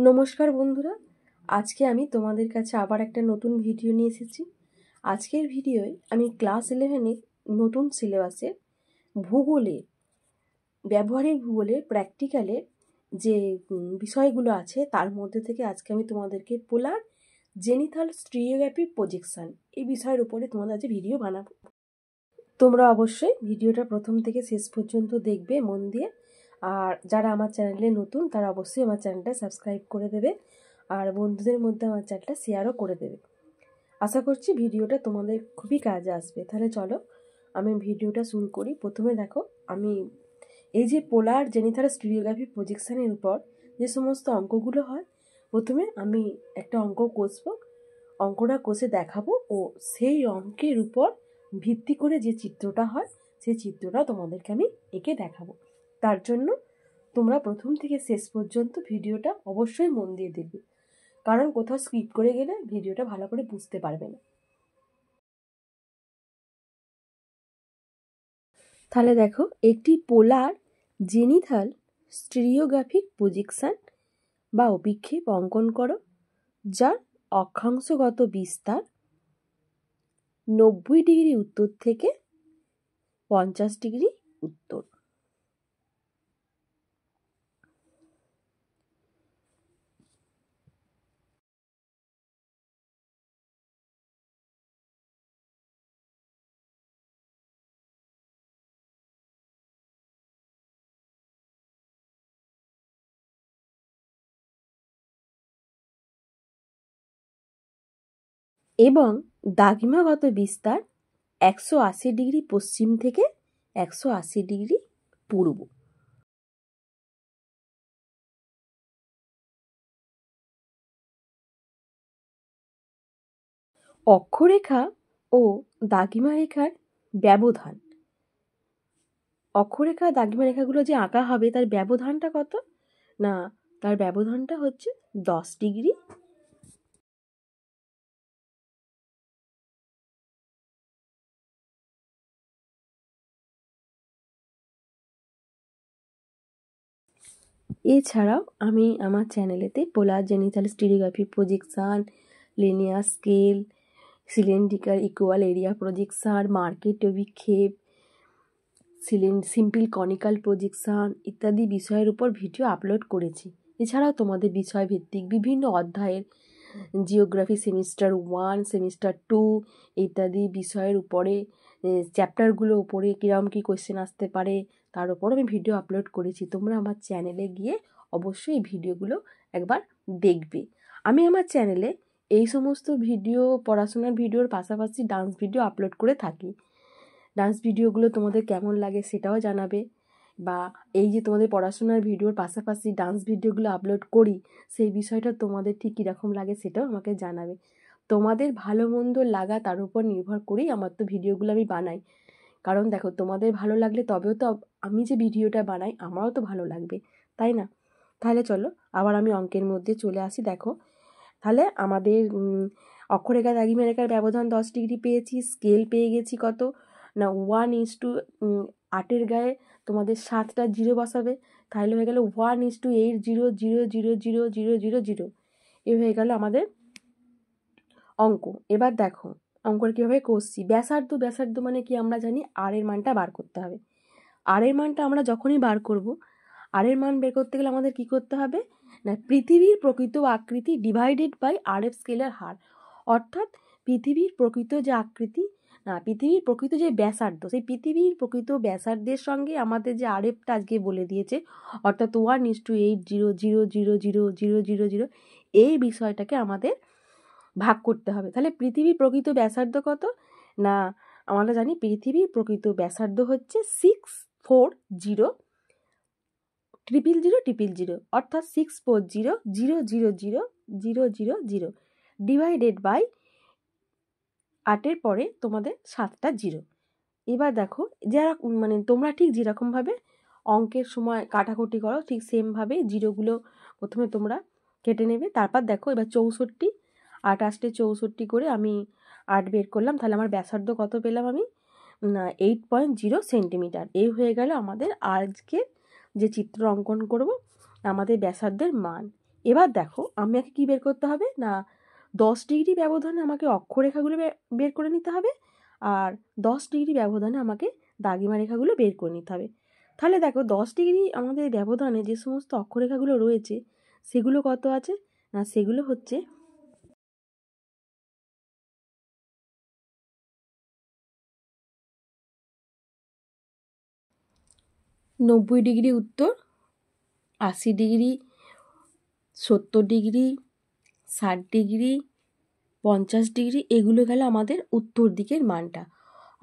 নমস্কার বন্ধুরা, আজকে আমি তোমাদের কাছে আবার একটা নতুন ভিডিও নিয়ে এসেছি। আজকের ভিডিওয় আমি ক্লাস 11-এর নতুন সিলেবাসে ভূগোলের ব্যবহারিক ভূগোলের প্র্যাকটিক্যালের যে বিষয়গুলো আছে তার মধ্যে থেকে আজকে আমি তোমাদেরকে পোলার জেনিথাল স্টিরিওগ্রাফিক প্রজেকশন এই বিষয়ের উপরে তোমাদের আজ ভিডিও বানাবো। তোমরা অবশ্যই ভিডিওটা প্রথম থেকে শেষ পর্যন্ত দেখবে মন দিয়ে। আর যারা আমার চ্যানেলে নতুন তারা অবশ্যই আমার চ্যানেলটা সাবস্ক্রাইব করে দেবে আর বন্ধুদের মধ্যে আমার চ্যানেলটা শেয়ারও করে দেবে। আশা করছি ভিডিওটা তোমাদের খুবই কাজে আসবে। তাহলে চলো আমি ভিডিওটা শুরু করি। প্রথমে দেখো, আমি এই যে পোলার জেনিথাল স্টিরিওগ্রাফিক প্রজেকশনের উপর যে সমস্ত অঙ্কগুলো হয়, প্রথমে আমি একটা অঙ্ক কষবো, অঙ্কটা কষে দেখাবো ও সেই অঙ্কের উপর ভিত্তি করে যে চিত্রটা হয় সেই চিত্রটা তোমাদেরকে আমি এঁকে দেখাবো। তার জন্য তোমরা প্রথম থেকে শেষ পর্যন্ত ভিডিওটা অবশ্যই মন দিয়ে দেখবে, কারণ কোথাও স্কিপ করে গেলে ভিডিওটা ভালো করে বুঝতে পারবে না। তাহলে দেখো, একটি পোলার জেনিথাল স্টিরিওগ্রাফিক প্রজেকশন বা অভিক্ষেপ অঙ্কন করো যার অক্ষাংশগত বিস্তার 90 ডিগ্রি উত্তর থেকে 50 ডিগ্রি উত্তর। এবং দ্রাঘিমাগত বিস্তার 180 ডিগ্রি পশ্চিম থেকে 180 ডিগ্রি পূর্ব। অক্ষরেখা ও দ্রাঘিমা রেখার ব্যবধান, অক্ষরেখা দ্রাঘিমা রেখাগুলো যে আঁকা হবে তার ব্যবধানটা কত না, তার ব্যবধানটা হচ্ছে 10 ডিগ্রি। এছাড়াও আমি আমার চ্যানেলেতে polar zenithal stereography projection, linear scale, cylindrical equal area projection, Mercator অভিক্ষেপ, সিম্পল কনিক্যাল প্রজেকশন ইত্যাদি বিষয়ের উপর ভিডিও আপলোড করেছি। এছাড়াও তোমাদের বিষয়ভিত্তিক বিভিন্ন অধ্যায়ের জিওগ্রাফি সেমিস্টার 1, সেমিস্টার 2 ইত্যাদি বিষয়ের উপরে চ্যাপ্টারগুলো উপরে কীরকম কী কোয়েশ্চেন আসতে পারে তার উপর আমি ভিডিও আপলোড করেছি। তোমরা আমার চ্যানেলে গিয়ে অবশ্যই এই ভিডিওগুলো একবার দেখবে। আমি আমার চ্যানেলে এই সমস্ত ভিডিও, পড়াশোনার ভিডিওর পাশাপাশি ডান্স ভিডিও আপলোড করে থাকি। ডান্স ভিডিওগুলো তোমাদের কেমন লাগে সেটাও জানাবে, বা এই যে তোমাদের পড়াশোনার ভিডিওর পাশাপাশি ডান্স ভিডিওগুলো আপলোড করি সেই বিষয়টা তোমাদের ঠিক কীরকম লাগে সেটাও আমাকে জানাবে। তোমাদের ভালো মন্দ লাগা তার উপর নির্ভর করেই আমার তো ভিডিওগুলো আমি বানাই, কারণ দেখো তোমাদের ভালো লাগলে তবেও তো আমি যে ভিডিওটা বানাই আমারও তো ভালো লাগবে, তাই না? তাহলে চলো আবার আমি অঙ্কের মধ্যে চলে আসি। দেখো, তাহলে আমাদের অক্ষরেখা দ্রাঘিমা রেখার ব্যবধান 10 ডিগ্রি পেয়েছি। স্কেল পেয়ে গেছি কত না 1:8 গায়ে তোমাদের 7টা জিরো বসাবে, তাহলে হয়ে গেল 1:800000000। এ হয়ে গেল আমাদের অঙ্ক। এবার দেখো অঙ্কটা কীভাবে করছি। ব্যাসার্ধ, ব্যাসার্ধ মানে কি আমরা জানি আর এর মানটা বার করতে হবে। আর এর মানটা আমরা যখনই বার করব, আর এর মান বের করতে গেলে আমাদের কি করতে হবে না, পৃথিবীর প্রকৃত আকৃতি ডিভাইডেড বাই আর এফ স্কেলের হার, অর্থাৎ পৃথিবীর প্রকৃত যে আকৃতি না, পৃথিবীর প্রকৃত যে ব্যাসার্ধ, সেই পৃথিবীর প্রকৃত ব্যাসার্ধের সঙ্গে আমাদের যে আর এফটা আজকে বলে দিয়েছে, অর্থাৎ 1:800000000, এই বিষয়টাকে আমাদের ভাগ করতে হবে। তাহলে পৃথিবীর প্রকৃত ব্যাসার্ধ কত না, আমরা জানি পৃথিবীর প্রকৃত ব্যাসার্ধ হচ্ছে 640000000, অর্থাৎ 640000000 ডিভাইডেড বাই 8-এর পরে তোমাদের 7টা জিরো। এবার দেখো, যারা মানে তোমরা ঠিক যেরকমভাবে অঙ্কের সময় কাটাকুটি করো ঠিক সেমভাবে জিরোগুলো প্রথমে তোমরা কেটে নেবে। তারপর দেখো এবার 64, 8 64 করে আমি 8 বের করলাম, তাহলে আমার ব্যাসার্ধ কত পেলাম আমি না 8.0 সেন্টিমিটার। এই হয়ে গেল আমাদের আজকে যে চিত্র অঙ্কন করব আমাদের ব্যাসার্ধের মান। এবার দেখো আমাকে কি বের করতে হবে না 10 ডিগ্রি ব্যবধানে আমাকে অক্ষরেখাগুলো বের করে নিতে হবে, আর 10 ডিগ্রি ব্যবধানে আমাকে দাগিমা রেখাগুলো বের করে নিতে হবে। তাহলে দেখো 10 ডিগ্রি আমাদের ব্যবধানে যে সমস্ত অক্ষরেখাগুলো রয়েছে সেগুলো কত আছে না, সেগুলো হচ্ছে 90 ডিগ্রি উত্তর, 80 ডিগ্রি, 70 ডিগ্রি, 60 ডিগ্রি, 50 ডিগ্রি, এগুলো গেল আমাদের উত্তর দিকের মানটা।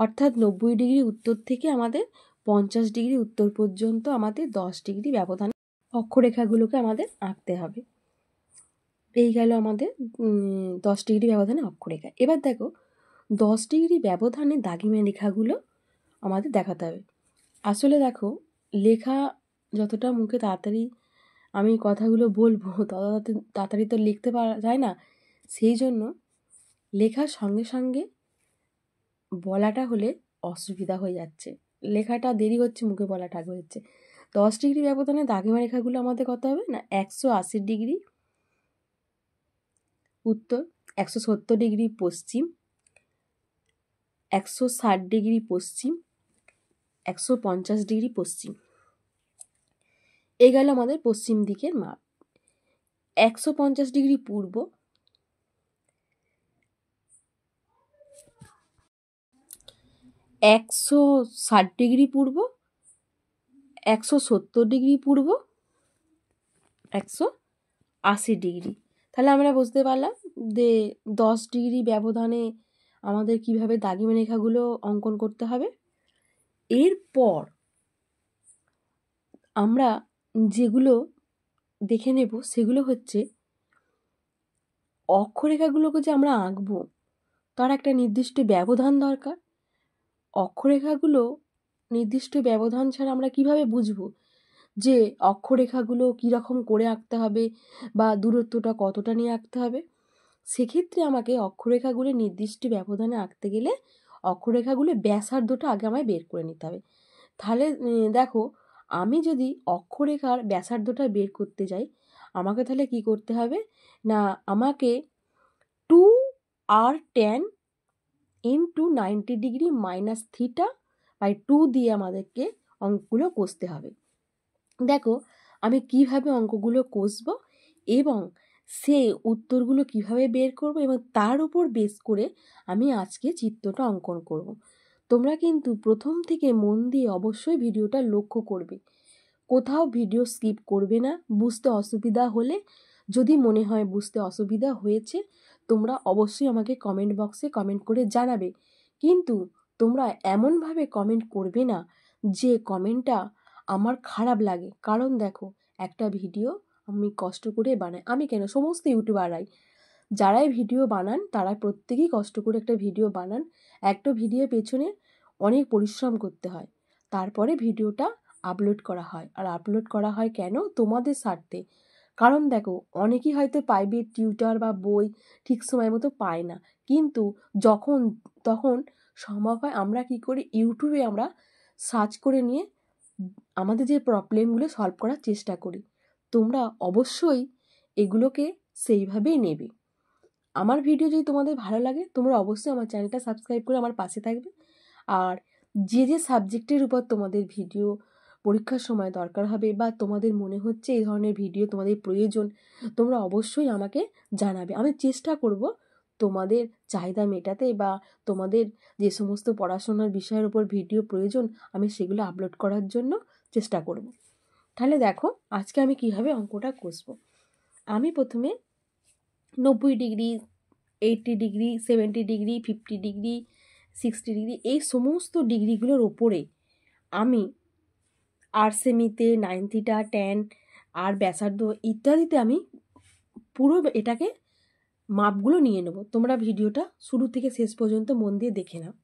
অর্থাৎ 90 ডিগ্রি উত্তর থেকে আমাদের 50 ডিগ্রি উত্তর পর্যন্ত আমাদের 10 ডিগ্রি ব্যবধানে অক্ষরেখাগুলোকে আমাদের আঁকতে হবে। এই গেল আমাদের 10 ডিগ্রি ব্যবধানে অক্ষরেখা। এবার দেখো 10 ডিগ্রি ব্যবধানে দাগিমা রেখাগুলো আমাদের দেখাতে হবে। আসলে দেখো লেখা যতটা মুখে তাড়াতাড়ি আমি কথাগুলো বলবো তত তাড়াতাড়ি তো লিখতে পারা যায় না, সেই জন্য লেখার সঙ্গে সঙ্গে বলাটা হলে অসুবিধা হয়ে যাচ্ছে, লেখাটা দেরি হচ্ছে, মুখে বলাটা আগে হচ্ছে। 10 ডিগ্রি ব্যবধানে দাগিমা রেখাগুলো আমাদের কত হবে না 180 ডিগ্রি উত্তর, 170 ডিগ্রি পশ্চিম, 160 ডিগ্রি পশ্চিম, 150 ডিগ্রি পশ্চিম। এই গেল আমাদের পশ্চিম দিকের মাপ। 150 ডিগ্রি পূর্ব, 160 ডিগ্রি পূর্ব, 170 ডিগ্রি পূর্ব, 180 ডিগ্রি। তাহলে আমরা বুঝতে পারলাম যে 10 ডিগ্রি ব্যবধানে আমাদের কিভাবে দাগিমা রেখাগুলো অঙ্কন করতে হবে। এরপর আমরা যেগুলো দেখে নেব সেগুলো হচ্ছে অক্ষরেখাগুলোকে যে আমরা আঁকবো তার একটা নির্দিষ্ট ব্যবধান দরকার। অক্ষরেখাগুলো নির্দিষ্ট ব্যবধান ছাড়া আমরা কিভাবে বুঝবো যে অক্ষরেখাগুলো কীরকম করে আঁকতে হবে বা দূরত্বটা কতটা নিয়ে আঁকতে হবে। সেক্ষেত্রে আমাকে অক্ষরেখাগুলো নির্দিষ্ট ব্যবধানে আঁকতে গেলে অক্ষরেখাগুলো ব্যাসার্ধটা আগে আমায় বের করে নিতে হবে। তাহলে দেখো আমি যদি অক্ষরেখার ব্যাসার্ধটা বের করতে যাই আমাকে তাহলে কি করতে হবে না আমাকে 2r tan into 90 degree minus theta by 2 দিয়ে আমাদেরকে অঙ্কগুলো কষতে হবে। দেখো আমি কিভাবে অঙ্কগুলো কষবো এবং সে উত্তরগুলো কিভাবে বের করব এবং তার উপর বেস করে আমি আজকে চিত্রটা অঙ্কন করব। তোমরা কিন্তু প্রথম থেকে মন দিয়ে অবশ্যই ভিডিওটা লক্ষ্য করবে, কোথাও ভিডিও স্কিপ করবে না। বুঝতে অসুবিধা হলে, যদি মনে হয় বুঝতে অসুবিধা হয়েছে, তোমরা অবশ্যই আমাকে কমেন্ট বক্সে কমেন্ট করে জানাবে। কিন্তু তোমরা এমনভাবে কমেন্ট করবে না যে কমেন্টটা আমার খারাপ লাগে। কারণ দেখো একটা ভিডিও আমি কষ্ট করে বানাই, আমি কেন সমস্ত ইউটিউবাররাই যারাই ভিডিও বানান তারা প্রত্যেকেই কষ্ট করে একটা ভিডিও বানান। একটা ভিডিও পেছনে অনেক পরিশ্রম করতে হয়, তারপরে ভিডিওটা আপলোড করা হয়। আর আপলোড করা হয় কেন? তোমাদের স্বার্থে। কারণ দেখো অনেকেই হয়তো প্রাইভেট টিউটর বা বই ঠিক সময় মতো পায় না, কিন্তু তখন সম্ভব হয় আমরা কি করি ইউটিউবে আমরা সার্চ করে নিয়ে আমাদের যে প্রবলেমগুলো সলভ করার চেষ্টা করি। তোমরা অবশ্যই এগুলোকে সেইভাবেই নেবে। আমার ভিডিও যদি তোমাদের ভালো লাগে তোমরা অবশ্যই আমার চ্যানেলটা সাবস্ক্রাইব করে আমার পাশে থাকবে। আর যে সাবজেক্টের উপর তোমাদের ভিডিও পরীক্ষার সময় দরকার হবে বা তোমাদের মনে হচ্ছে এই ধরনের ভিডিও তোমাদের প্রয়োজন, তোমরা অবশ্যই আমাকে জানাবে। আমি চেষ্টা করব তোমাদের চাহিদা মেটাতে বা তোমাদের যে সমস্ত পড়াশোনার বিষয়ের উপর ভিডিও প্রয়োজন আমি সেগুলো আপলোড করার জন্য চেষ্টা করব। তাহলে দেখো আজকে আমি কিভাবে অঙ্কটা কষবো। আমি প্রথমে 90 degree, 80 degree, 70 degree, 50 degree, 60 degree এই সমস্ত ডিগ্রিগুলোর ওপরে আমি আর সেমিতে 90টা ট্যান আর ব্যাসার্ধ ইত্যাদিতে আমি পুরো এটাকে মাপগুলো নিয়ে নেব। তোমরা ভিডিওটা শুরু থেকে শেষ পর্যন্ত মন দিয়ে দেখে নাও।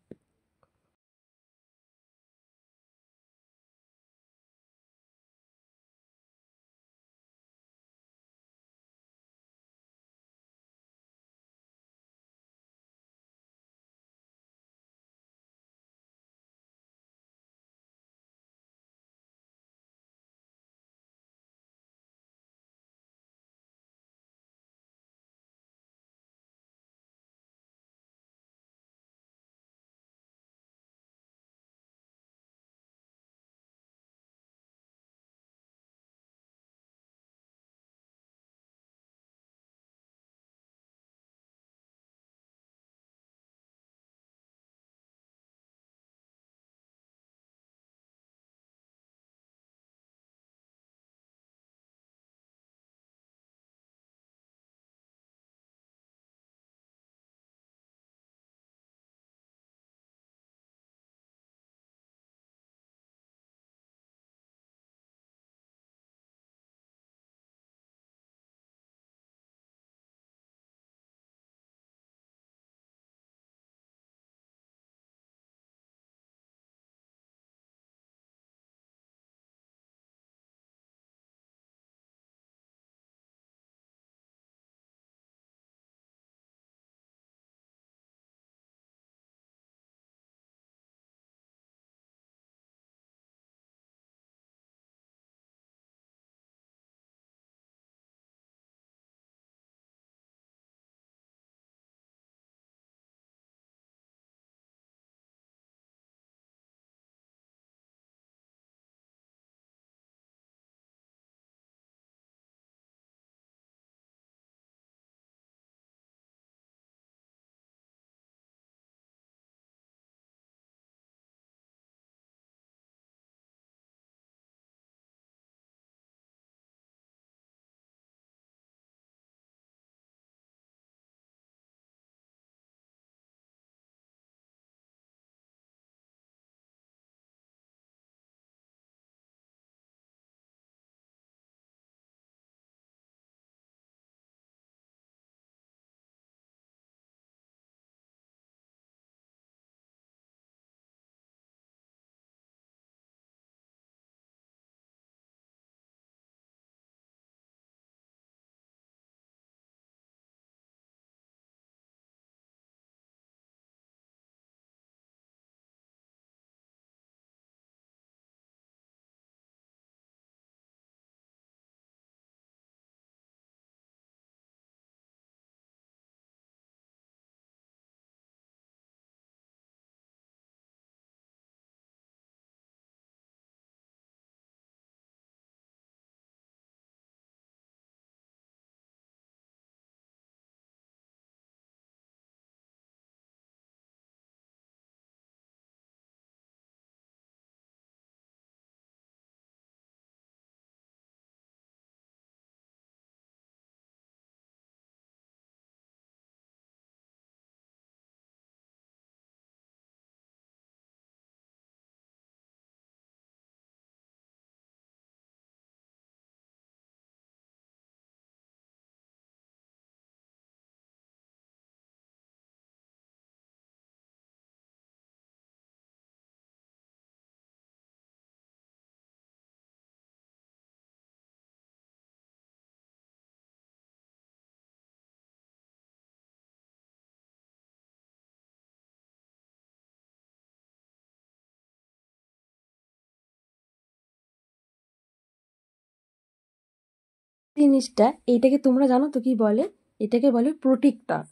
জিনিসটা এইটাকে তোমরা জানো তো কি বলে? এটাকে বলে প্রোটেক্টর,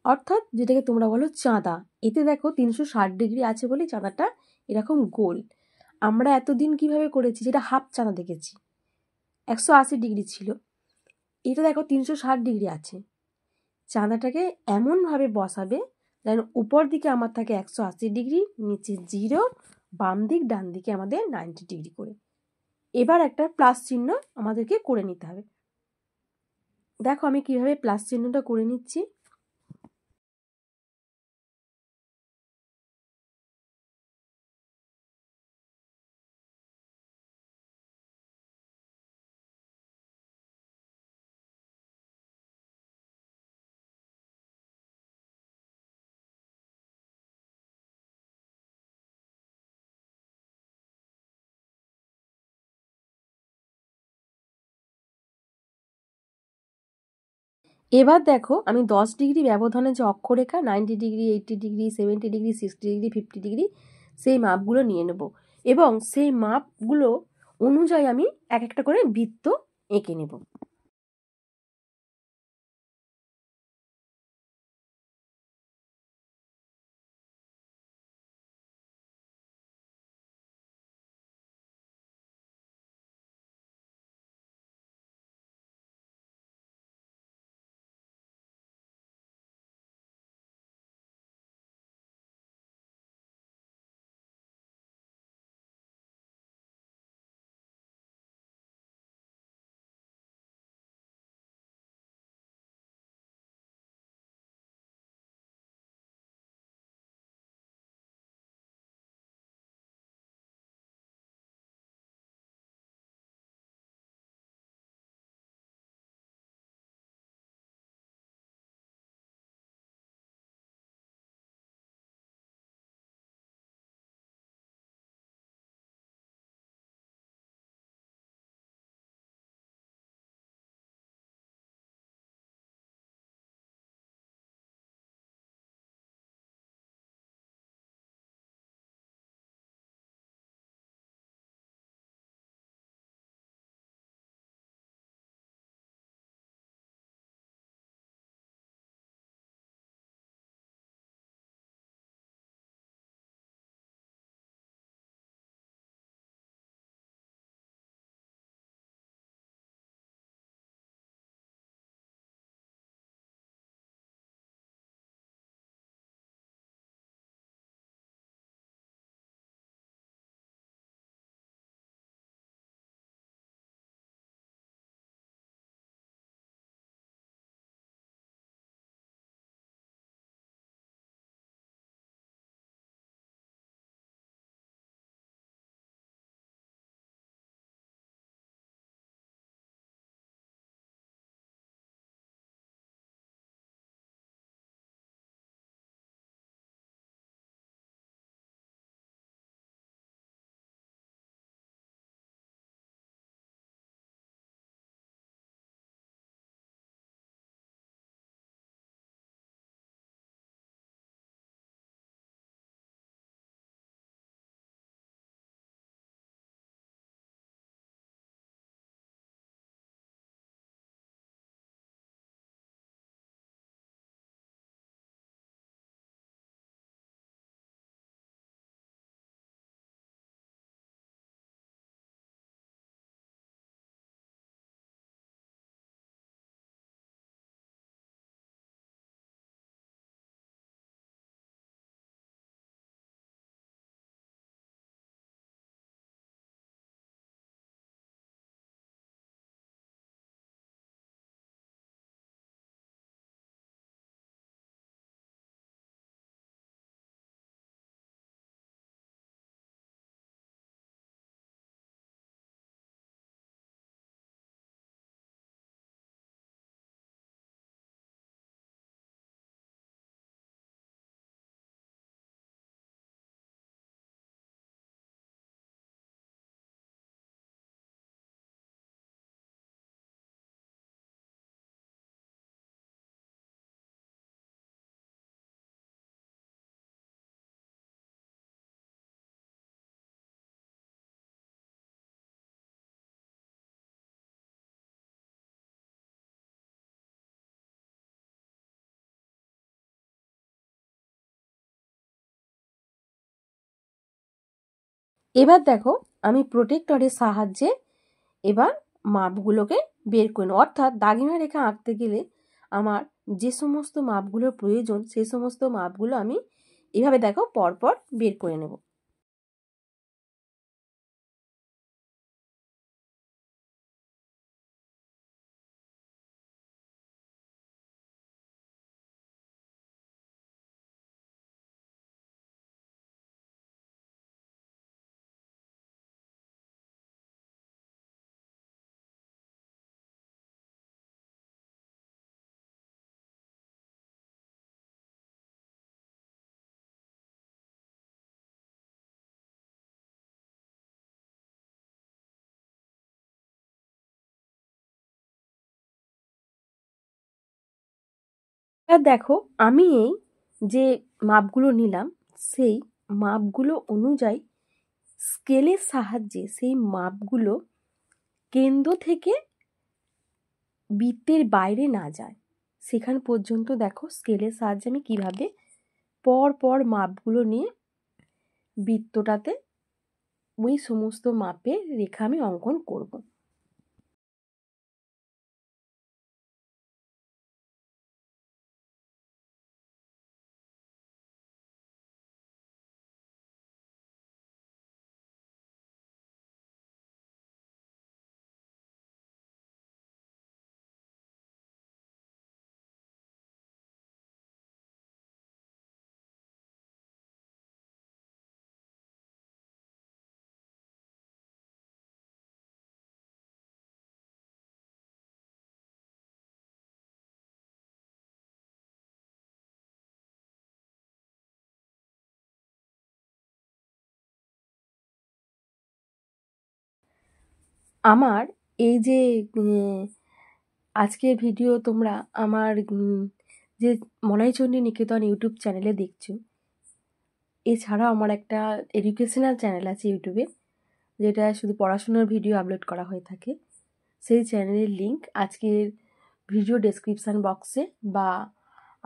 অর্থাৎ যেটাকে তোমরা বলো চাঁদা। এতে দেখো 360 ডিগ্রি আছে বলে চাঁদাটা এরকম গোল। আমরা এতদিন কিভাবে করেছি, যেটা হাফ চাঁদা দেখেছি 180 ডিগ্রি ছিল, এটা দেখো 360 ডিগ্রি আছে। চাঁদাটাকে এমনভাবে বসাবে যেন উপর দিকে আমার থাকে 180 ডিগ্রি, নিচে 0, বাম দিক ডান দিকে আমাদের 90 ডিগ্রি করে। এবার একটা প্লাস চিহ্ন আমাদেরকে করে নিতে হবে। দেখো আমি কিভাবে প্লাস চিহ্নটা করে নিচ্ছি। এবার দেখো আমি 10 ডিগ্রি ব্যবধানে যে অক্ষরেখা 90 degree, 80 degree, 70 degree, 60 degree, 50 degree সেই মাপগুলো নিয়ে নেব এবং সেই মাপগুলো অনুযায়ী আমি এক একটা করে বৃত্ত এঁকে নেব। এবার দেখো আমি প্রোটেক্টরের সাহায্যে এবার মাপগুলোকে বের করে নেব। অর্থাৎ দাগিমা রেখা আঁকতে গেলে আমার যে সমস্ত মাপগুলোর প্রয়োজন সেই সমস্ত মাপগুলো আমি এভাবে দেখো পরপর বের করে নেব। আর দেখো আমি এই যে মাপগুলো নিলাম সেই মাপগুলো অনুযায়ী স্কেলের সাহায্যে সেই মাপগুলো কেন্দ্র থেকে বৃত্তের বাইরে না যায় সেখান পর্যন্ত দেখো স্কেলের সাহায্যে আমি কিভাবে পর পর মাপগুলো নিয়ে বৃত্তটাতে ওই সমস্ত মাপের রেখা আমি অঙ্কন করব। আমার এই যে আজকের ভিডিও তোমরা আমার যে মনাইচণ্ডী নিকেতন ইউটিউব চ্যানেলে দেখছো, এছাড়াও আমার একটা এডুকেশনাল চ্যানেল আছে ইউটিউবে যেটা শুধু পড়াশোনার ভিডিও আপলোড করা হয়ে থাকে। সেই চ্যানেলের লিঙ্ক আজকের ভিডিও ডেসক্রিপশান বক্সে বা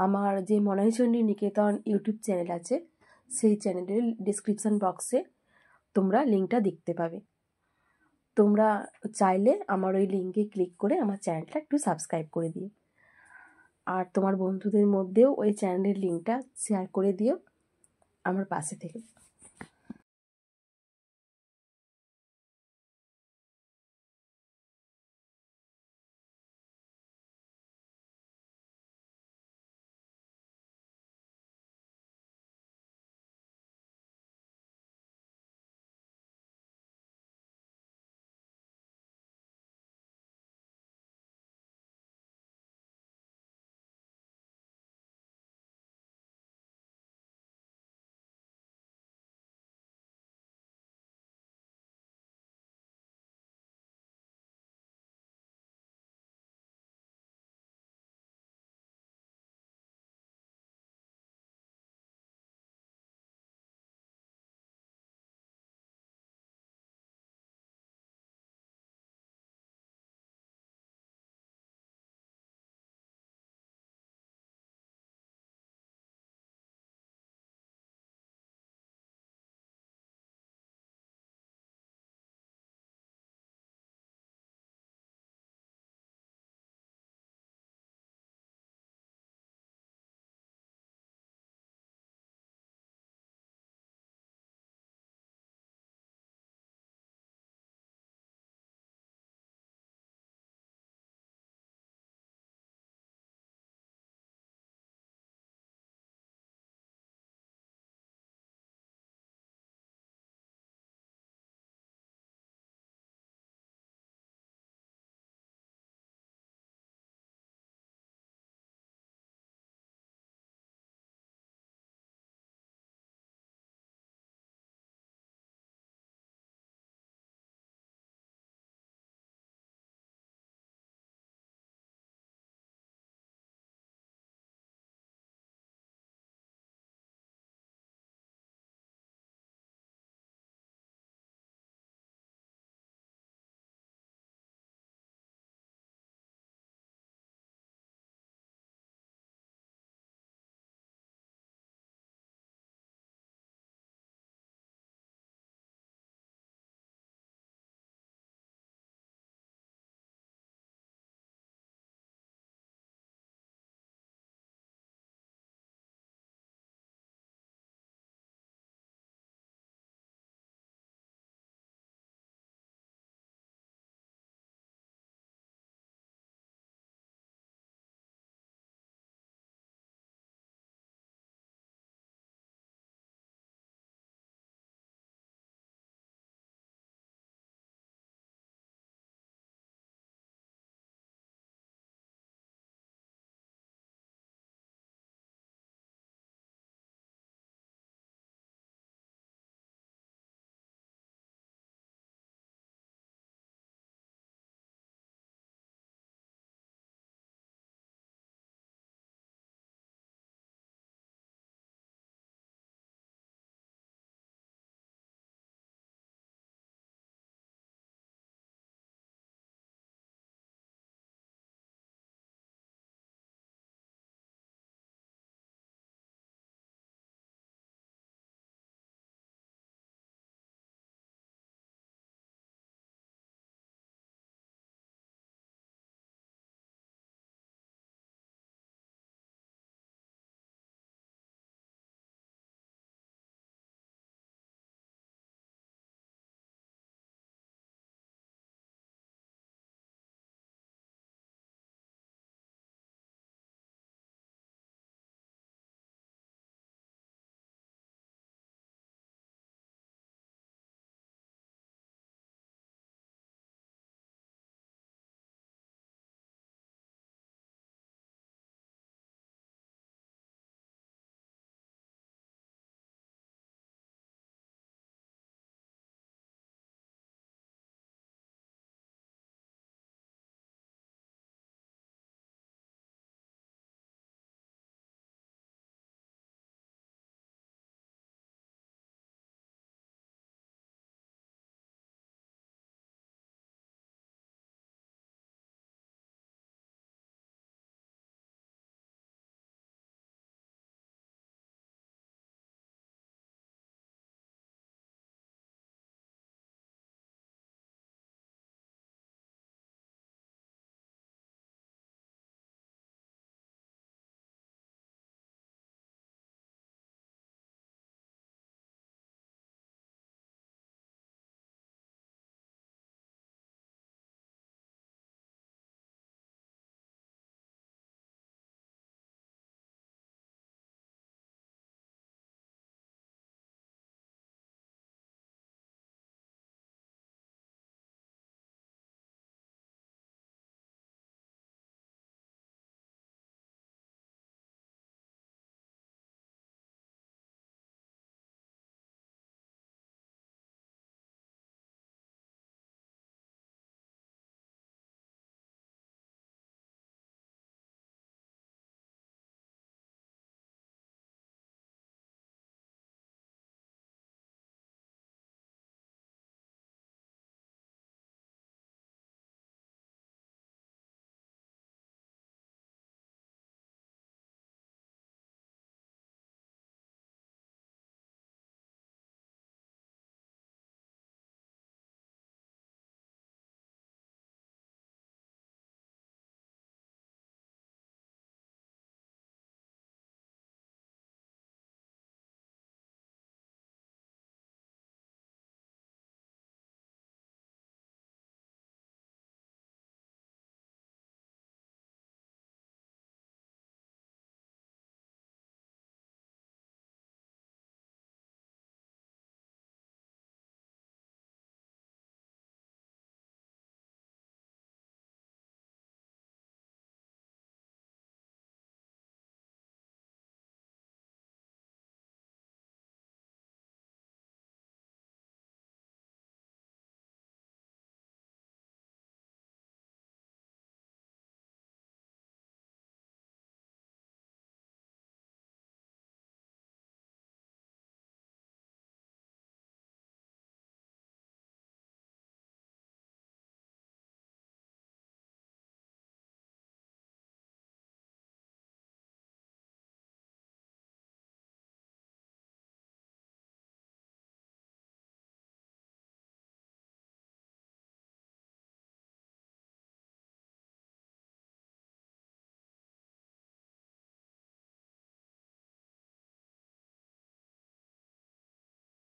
আমার যে মনাইচণ্ডী নিকেতন ইউটিউব চ্যানেল আছে সেই চ্যানেলের ডেসক্রিপশান বক্সে তোমরা লিঙ্কটা দেখতে পাবে। তোমরা চাইলে আমার ওই লিঙ্কে ক্লিক করে আমার চ্যানেলটা একটু সাবস্ক্রাইব করে দিও, আর তোমার বন্ধুদের মধ্যেও ওই চ্যানেলের লিঙ্কটা শেয়ার করে দিও আমার পাশে থেকে।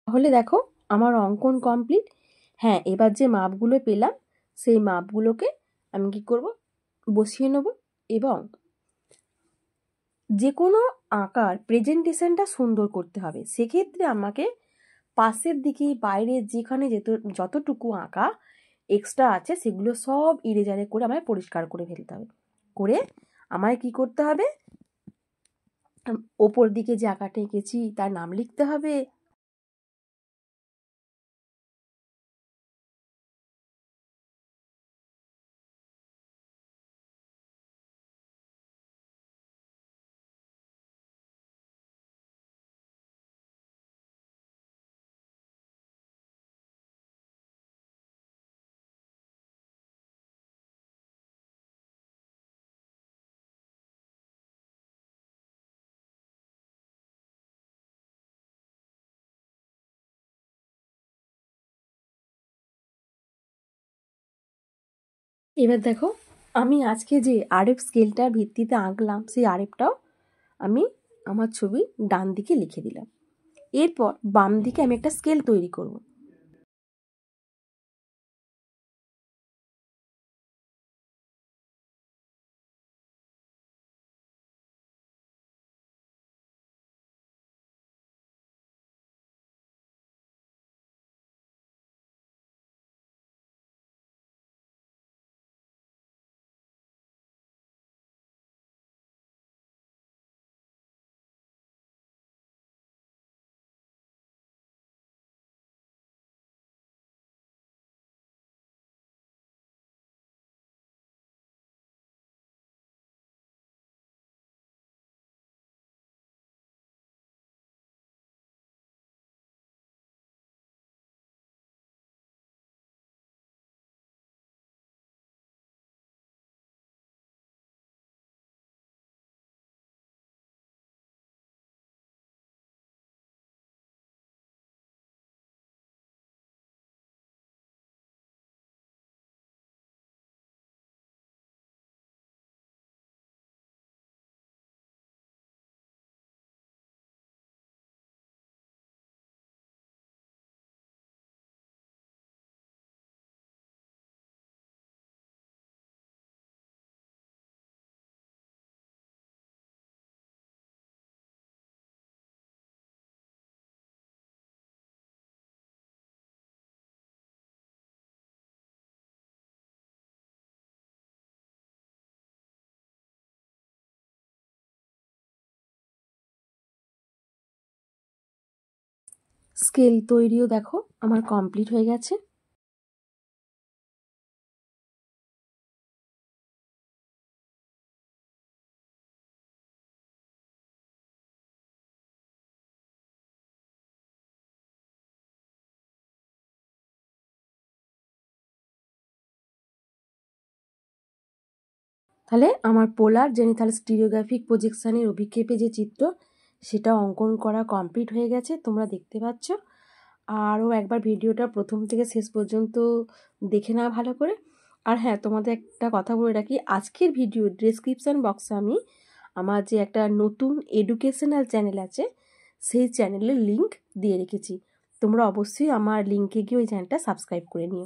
তাহলে দেখো আমার অঙ্কন কমপ্লিট। হ্যাঁ, এবার যে মাপগুলো পেলাম সেই মাপগুলোকে আমি কি করব, বসিয়ে নেব। এবং যে কোনো আঁকার প্রেজেন্টেশনটা সুন্দর করতে হবে, সেক্ষেত্রে আমাকে পাশের দিকে বাইরে যেখানে যতটুকু আঁকা এক্সট্রা আছে সেগুলো সব ইরেজারে করে আমায় পরিষ্কার করে ফেলতে হবে। করে আমায় কি করতে হবে, ওপর দিকে যে আঁকাটা এঁকেছি তার নাম লিখতে হবে। এবার দেখো আমি আজকে যে আরএফ স্কেলটার ভিত্তিতে আঁকলাম সেই আরএফটাও আমি আমার ছবি ডান দিকে লিখে দিলাম। এরপর বাম দিকে আমি একটা স্কেল তৈরি করব। স্কেল তৈরিও দেখো আমার কমপ্লিট হয়ে গেছে। তাহলে আমার পোলার জেনিথাল স্টিরিওগ্রাফিক প্রজেকশনের অভিক্ষেপে যে চিত্র সেটা অঙ্কন করা কমপ্লিট হয়ে গেছে, তোমরা দেখতে পাচ্ছ। আরও একবার ভিডিওটা প্রথম থেকে শেষ পর্যন্ত দেখে নাও ভালো করে। আর হ্যাঁ, তোমাদের একটা কথা বলে রাখি, আজকের ভিডিও ডেসক্রিপশান বক্সে আমি আমার যে একটা নতুন এডুকেশনাল চ্যানেল আছে সেই চ্যানেলের লিঙ্ক দিয়ে রেখেছি। তোমরা অবশ্যই আমার লিঙ্কে গিয়ে ওই চ্যানেলটা সাবস্ক্রাইব করে নিও।